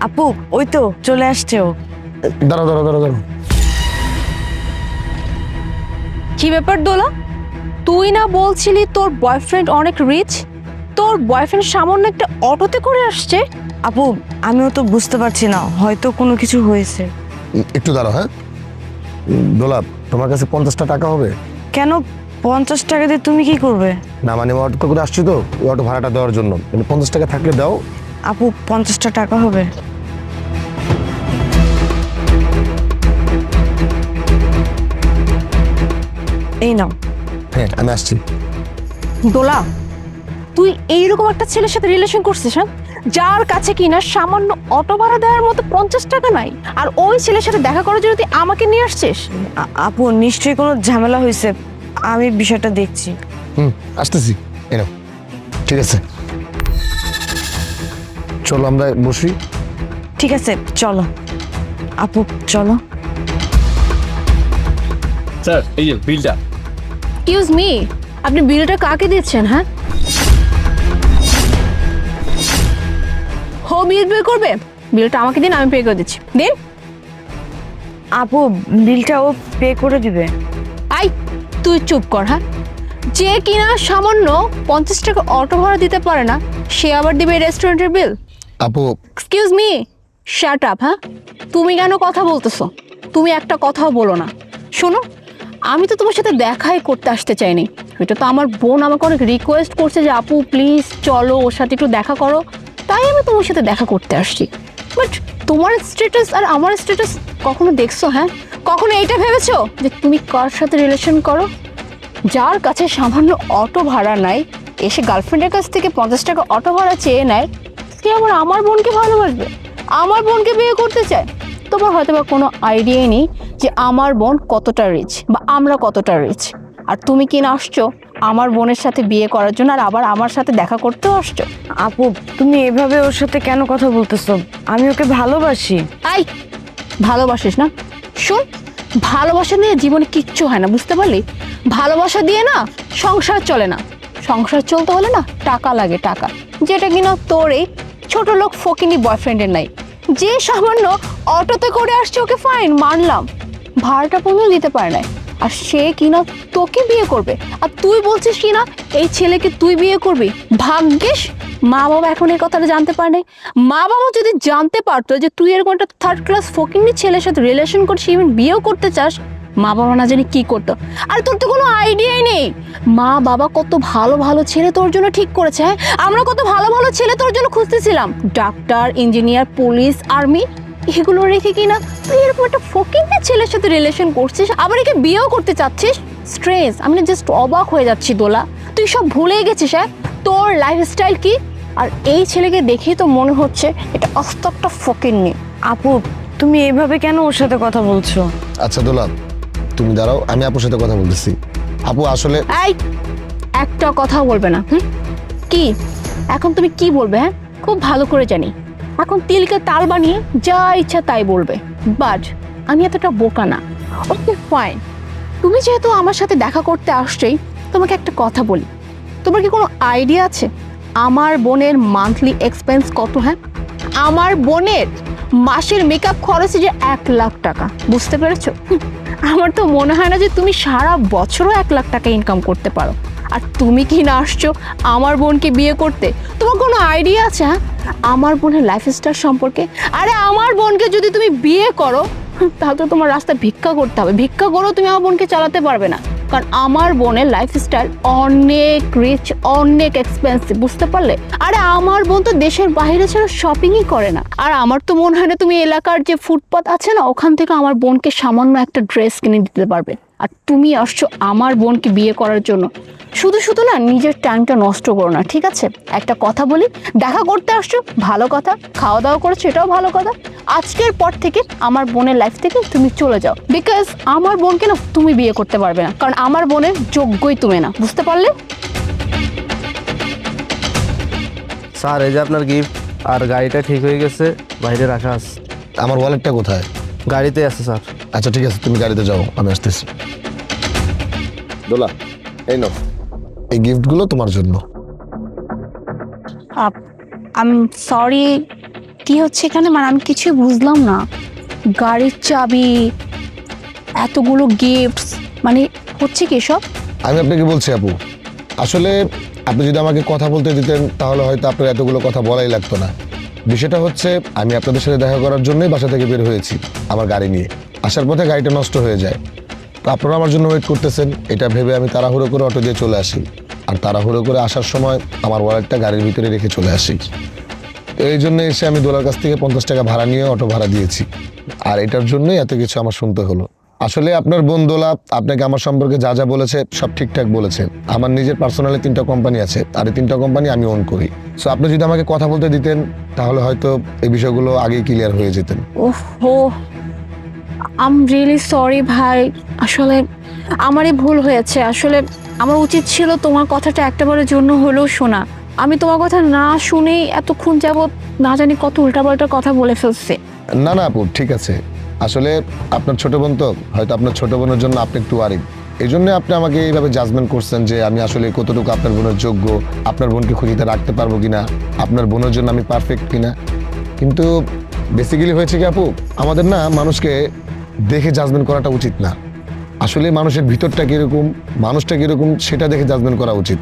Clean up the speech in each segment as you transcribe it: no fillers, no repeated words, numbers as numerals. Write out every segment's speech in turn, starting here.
আপু ওই তো চলে আসছে ও। দাঁড়াও দাঁড়াও দাঁড়াও দাঁড়াও। কি ব্যাপার দোলা, তুই না বলছিলি তোর বয়ফ্রেন্ড অনেক রিচ? তোর বয়ফ্রেন্ড সামান্য একটা অটোতে করে আসছে? আপু আমিও তো বুঝতে পারছি না, হয়তো কোনো কিছু হয়েছে। একটু দাঁড়াও। হ্যাঁ দোলা, তোমার কাছে 50টা টাকা হবে? কেন 50 টাকা দিয়ে তুমি কি করবে? না মানে অটো করে আসছি তো, ওই অটো ভাড়াটা দেওয়ার জন্য। মানে 50 টাকা থাকলে দাও। আপু 50টা টাকা হবে? এই নাও। হ্যাঁ আমি আসছি। দোলা, তুই এইরকম একটা ছেলের সাথে রিলেশন করছিস, হ্যাঁ, যার কাছে কিনা সামান্য অটো ভাড়া দেওয়ার মতো 50 টাকা নাই, আর ওই ছেলের সাথে দেখা করার জন্য তুই আমাকে নিয়ে আসছিস? আপু নিশ্চয়ই কোনো ঝামেলা হয়েছে, আমি বিষয়টা দেখছি। আসতেছি। এই নাও। ঠিক আছে, চলো আমরা বসি। ঠিক আছে চলো আপু চলো। স্যার এই যে বিলটা। এক্সকিউজ মি, আপনি বিলটা কাকে দিচ্ছেন? হ্যাঁ, হো বিল পে করবে? বিলটা আমাকে দিন, আমি পে করে দিচ্ছি। দিন। আপু বিলটা ও পে করে দিবে। আই, তুই চুপ কর। হ্যাঁ, যে কিনা সামান্য 50 টাকা অটো ভাড়া দিতে পারে না, সে আবার দিবে রেস্টুরেন্টের বিল? আপু এক্সকিউজ মি, শাট আপ। হ্যাঁ, তুমি কেন কথা বলতেছো? তুমি একটা কথাও বলো না। শোনো, আমি তো তোমার সাথে দেখাই করতে আসতে চাইনি। এটা তো আমার বোন আমাকে অনেক রিকোয়েস্ট করছে যে আপু প্লিজ চলো ওর সাথে একটু দেখা করো, তাই আমি তোমার সাথে দেখা করতে আসছি। বাট তোমার স্ট্যাটাস আর আমার স্ট্যাটাস কখনো দেখছো? হ্যাঁ, কখনো এইটা ভেবেছো যে তুমি কার সাথে রিলেশন করো? যার কাছে সামান্য অটো ভাড়া নাই, এসে গার্লফ্রেন্ডের কাছ থেকে 50 টাকা অটো ভাড়া চেয়ে নেয়, সে আবার আমার বোনকে ভালোবাসবে, আমার বোনকে বিয়ে করতে চায়। তোমার হয়তো বা কোনো আইডিয়াই নেই যে আমার বোন কতটা রিচ বা আমরা কতটা রিচ। আর তুমি কিনা আসছো আমার বোনের সাথে বিয়ে করার জন্য, আর আবার আমার সাথে দেখা করতেও আসছো। আপু তুমি এভাবে ওর সাথে কেন কথা বলতেছো? আমি ওকে ভালোবাসি। আই, ভালোবাসিস না? শোন, ভালোবাসা নিয়ে জীবনে কিচ্ছু হয় না, বুঝতে পারলি? ভালোবাসা দিয়ে না সংসার চলে না। সংসার চলতে হলে না টাকা লাগে, টাকা, যেটা কিনা তোর এই ছোট লোক ফকিনি বয়ফ্রেন্ডের নাই। যে সামান্য অটোতে করে আসছে, ওকে ফাইন মানলাম, ভাড়াটা পর্যন্ত দিতে পারে না, আর সে কিনা তোকে বিয়ে করবে। আর তুই বলছিস কিনা এই ছেলেকে তুই বিয়ে করবি? ভাগ্যিস মা বাবা এখন এই কথাটা জানতে পারে নাই। মা বাবা যদি জানতে পারতো যে তুই এরকম একটা থার্ড ক্লাস ফকিনি ছেলের সাথে রিলেশন করছিস, ইভেন বিয়েও করতে চাস, মা বাবা না জানি কি করতো। আর তোর তো কোনো আইডিয়াই নেই মা বাবা কত ভালো ভালো ছেলে তোর জন্য ঠিক করেছে। হ্যাঁ, আমরা কত ভালো ভালো ছেলে তোর জন্য খুঁজতেছিলাম, ডাক্তার, ইঞ্জিনিয়ার, পুলিশ, আর্মি, এগুলো রেখে কিনা তুই এরকম একটা ফকিনি ছেলের সাথে রিলেশন করছিস, আবার একে বিয়েও করতে চাচ্ছিস। স্ট্রেস, আমি না জাস্ট অবাক হয়ে যাচ্ছি দোলা, তুই সব ভুলে গেছিস। হ্যাঁ, তোর লাইফস্টাইল কি? আর এই ছেলেকে দেখেই তো মনে হচ্ছে এটা আস্ত একটা ফকিন্নি। আপু তুমি এইভাবে কেন ওর সাথে কথা বলছো? আচ্ছা দোলা, তুমি দাঁড়াও, আমি আপুর সাথে কথা বলতেছি। আপু আসলে এই, একটা কথাও বলবে না। কি এখন তুমি কি বলবে? হ্যাঁ, খুব ভালো করে জানি এখন তিলকে তাল বানিয়ে যা ইচ্ছা তাই বলবে, বাট আমি এতটা বোকা না। ওকে ফাইন, তুমি যেহেতু আমার সাথে দেখা করতে আসছেই, তোমাকে একটা কথা বলি, তোমার কি কোনো আইডিয়া আছে আমার বোনের মান্থলি এক্সপেন্স কত? হ্যাঁ, আমার বোনের মাসের মেকআপ খরচে যে 1 লাখ টাকা, বুঝতে পেরেছো? আমার তো মনে হয় না যে তুমি সারা বছরও 1 লাখ টাকা ইনকাম করতে পারো। আর তুমি কি না আসছো আমার বোনকে বিয়ে করতে? তোমার কোনো আইডিয়া আছে হ্যাঁ আমার বোনের লাইফস্টাইল সম্পর্কে? আরে আমার বোনকে যদি তুমি বিয়ে করো, তাহলে তো তোমার রাস্তায় ভিক্ষা করতে হবে, ভিক্ষা করো, তুমি আমার বোনকে চালাতে পারবে না। কারণ আমার বোনের লাইফস্টাইল অনেক রিচ, অনেক এক্সপেন্সিভ, বুঝতে পারলে? আরে আমার বোন তো দেশের বাইরে ছাড়া শপিংই করে না। আর আমার তো মনে হয় না তুমি এলাকার যে ফুটপাত আছে না, ওখান থেকে আমার বোনকে সামান্য একটা ড্রেস কিনে দিতে পারবে। আর তুমি আসছো আমার বোনকে বিয়ে করার জন্য। শুধু শুধু না নিজের টাইমটা নষ্ট করো না, ঠিক আছে? একটা কথা বলি, দেখা করতে আসছো ভালো কথা, খাওয়া দাওয়া করেছো এটাও ভালো কথা, আজকের পর থেকে আমার বোনের লাইফ থেকে তুমি চলে যাও, বিকজ আমার বোনকে না তুমি বিয়ে করতে পারবে না, কারণ আমার বোনের যোগ্যই তুমি না, বুঝতে পারলে? স্যার এই যে আপনার গিফট, আর গাড়িটা ঠিক হয়ে গেছে, বাইরে রাখা আছে। আমার ওয়ালেটটা কোথায়? গাড়িতে আছে স্যার। আচ্ছা ঠিক আছে, তুমি গাড়িতে যাও, আমি আসতেছি। দোলা এই নাও, এই গিফটগুলো তোমার জন্য। আই এম সরি, কি হচ্ছে এখানে? মানে আমি কিছুই বুঝলাম না। গাড়ির চাবি, এতগুলো গিফটস, মানে হচ্ছে কি সব? আমি আপনাকে বলছি আপু, আসলে আপনি যদি আমাকে কথা বলতে দিতেন তাহলে হয়তো আপনার এতগুলো কথা বলাই লাগতো না। বিষয়টা হচ্ছে আমি আপনাদের সাথে দেখা করার জন্যই বাসা থেকে বের হয়েছি আমার গাড়ি নিয়ে। আসার পথে গাড়িটা নষ্ট হয়ে যায়, তো আপনারা আমার জন্য ওয়েট করতেছেন এটা ভেবে আমি তাড়াহুড়ো করে অটো দিয়ে চলে আসি। আর তাড়াহুড়ো করে আসার সময় আমার ওয়ালেটটা গাড়ির ভিতরে রেখে চলে আসি। এই জন্য এসে আমি দোলার কাছ থেকে 50 টাকা ভাড়া নিয়ে অটো ভাড়া দিয়েছি। আর এটার জন্যই এত কিছু আমার শুনতে হলো। আসলে আপনার বোন দোলা আপনাকে আমার সম্পর্কে যা যা বলেছে সব ঠিকঠাক বলেছে। আমার নিজের পার্সোনালি 3টা কোম্পানি আছে, আর এই 3টা কোম্পানি আমি ওন করি। সো আপনি যদি আমাকে কথা বলতে দিতেন তাহলে হয়তো এই বিষয়গুলো আগেই ক্লিয়ার হয়ে যেতেন। ওহো, আই এম রিয়েলি সরি ভাই। আসলে আমারই ভুল হয়েছে। আসলে আমার উচিত ছিল তোমার কথাটা একটাবারের জন্য হলেও শোনা। আমি তোমার কথা না শুনেই এতক্ষণ যাবত না জানি কত উল্টাপাল্টা কথা বলে ফেলছে। না না আপু, ঠিক আছে। আসলে আপনার ছোট বোন তো, হয়তো আপনার ছোট বোনের জন্য আপনি একটু ওয়ারিড। এই জন্য আপনি আমাকে এইভাবে জাজমেন্ট করছেন যে আমি আসলে কতটুকু আপনার বোনের যোগ্য, আপনার বোনকে খুঁজিতে রাখতে পারবো কিনা, আপনার বোনের জন্য আমি পারফেক্ট কিনা। কিন্তু বেসিক্যালি হয়েছে কি আপু, আমাদের না মানুষকে দেখে জাজমেন্ট করাটা উচিত না। আসলে মানুষের ভিতরটা কীরকম, মানুষটা কীরকম সেটা দেখে জাজমেন্ট করা উচিত।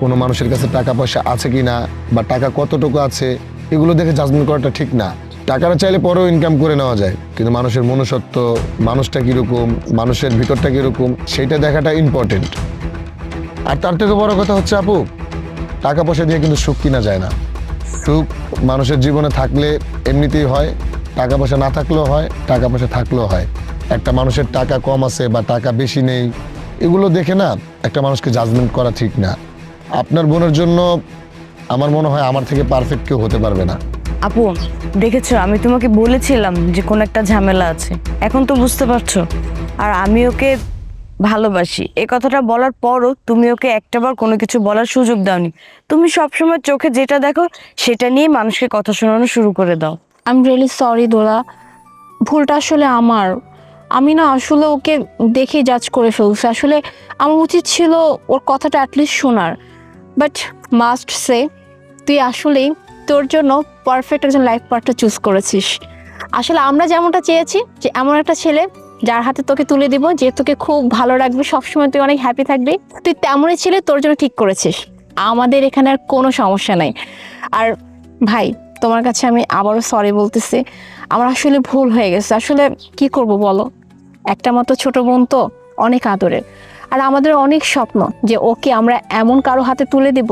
কোনো মানুষের কাছে টাকা পয়সা আছে কি না বা টাকা কতটুকু আছে এগুলো দেখে জাজমেন্ট করাটা ঠিক না। টাকাটা চাইলে পরেও ইনকাম করে নেওয়া যায়, কিন্তু মানুষের মনুষ্যত্ব, মানুষটা কীরকম, মানুষের ভিতরটা কীরকম সেটা দেখাটা ইম্পর্টেন্ট। আর তার থেকে বড় কথা হচ্ছে আপু, টাকা পয়সা দিয়ে কিন্তু সুখ কিনা যায় না। সুখ মানুষের জীবনে থাকলে এমনিতেই হয়, টাকা পয়সা না থাকলেও হয়, টাকা পয়সা থাকলেও হয়। একটা মানুষের টাকা কম আছে বা টাকা বেশি নেই এগুলো দেখে না একটা মানুষকে জাজমেন্ট করা ঠিক না। আপনার বোনের জন্য আমার মনে হয় আমার থেকে পারফেক্ট কেউ হতে পারবে না। আপু দেখেছো, আমি তোমাকে বলেছিলাম যে কোনো একটা ঝামেলা আছে, এখন তো বুঝতে পারছো। আর আমি ওকে ভালোবাসি এই কথাটা বলার পরও তুমি ওকে একটাবার কোনো কিছু বলার সুযোগ দাওনি। তুমি সবসময় চোখে যেটা দেখো সেটা নিয়ে মানুষকে কথা শোনানো শুরু করে দাও। আই এম রিয়েলি সরি দোলা, ভুলটা আসলে আমার। আমি না আসলে ওকে দেখে জাজ করে ফেলছি। আসলে আমার উচিত ছিল ওর কথাটা অ্যাটলিস্ট শোনার। বাট মাস্ট সে, তুই আসলেই তোর জন্য পারফেক্ট একজন লাইফ পার্টনার চুজ করেছিস। আসলে আমরা যেমনটা চেয়েছি যে এমন একটা ছেলে যার হাতে তোকে তুলে দিব, যে তোকে খুব ভালো রাখবে, সবসময় তুই অনেক হ্যাপি থাকবি, তুই তেমনই ছেলে তোর জন্য ঠিক করেছিস। আমাদের এখানে আর কোনো সমস্যা নাই। আর ভাই, তোমার কাছে আমি আবারও সরি বলতেছি, আমার আসলে ভুল হয়ে গেছে। আসলে কি করব বলো, একটা মতো ছোট বোন তো, অনেক আদরের। আর আমাদের অনেক স্বপ্ন যে ওকে আমরা এমন কারো হাতে তুলে দিব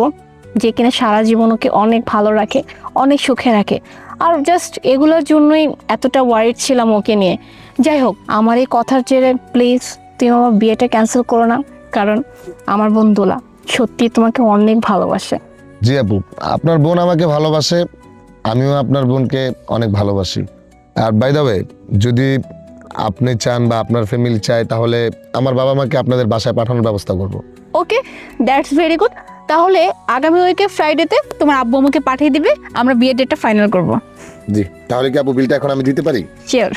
যে কিনা সারা জীবন ওকে অনেক ভালো রাখে, অনেক সুখে রাখে। আর জাস্ট এগুলোর জন্যই এতটা ওয়ারিড ছিলাম ওকে নিয়ে। যাই হোক, আমার এই কথার জেরে প্লিজ তুমি আমার বিয়েটা ক্যান্সেল করো না, কারণ আমার বোন দোলা সত্যি তোমাকে অনেক ভালোবাসে। জি আপু, আপনার বোন আমাকে ভালোবাসে, আমিও আপনার বোনকে অনেক ভালোবাসি। আর বাই দ্য ওয়ে, যদি আপনি চান বা আপনার ফ্যামিলি চায় তাহলে আমার বাবা মাকে আপনাদের বাসায় পাঠানোর ব্যবস্থা করব। ওকে, দ্যাটস ভেরি গুড। তাহলে আগামী উইকে ফ্রাইডেতে তোমার আব্বু আমাকে পাঠিয়ে দিবে, আমরা বিয়ের ডেটটা ফাইনাল করব। জি, তাহলে কি আপু বিলটা এখন আমি দিতে পারি? শিওর।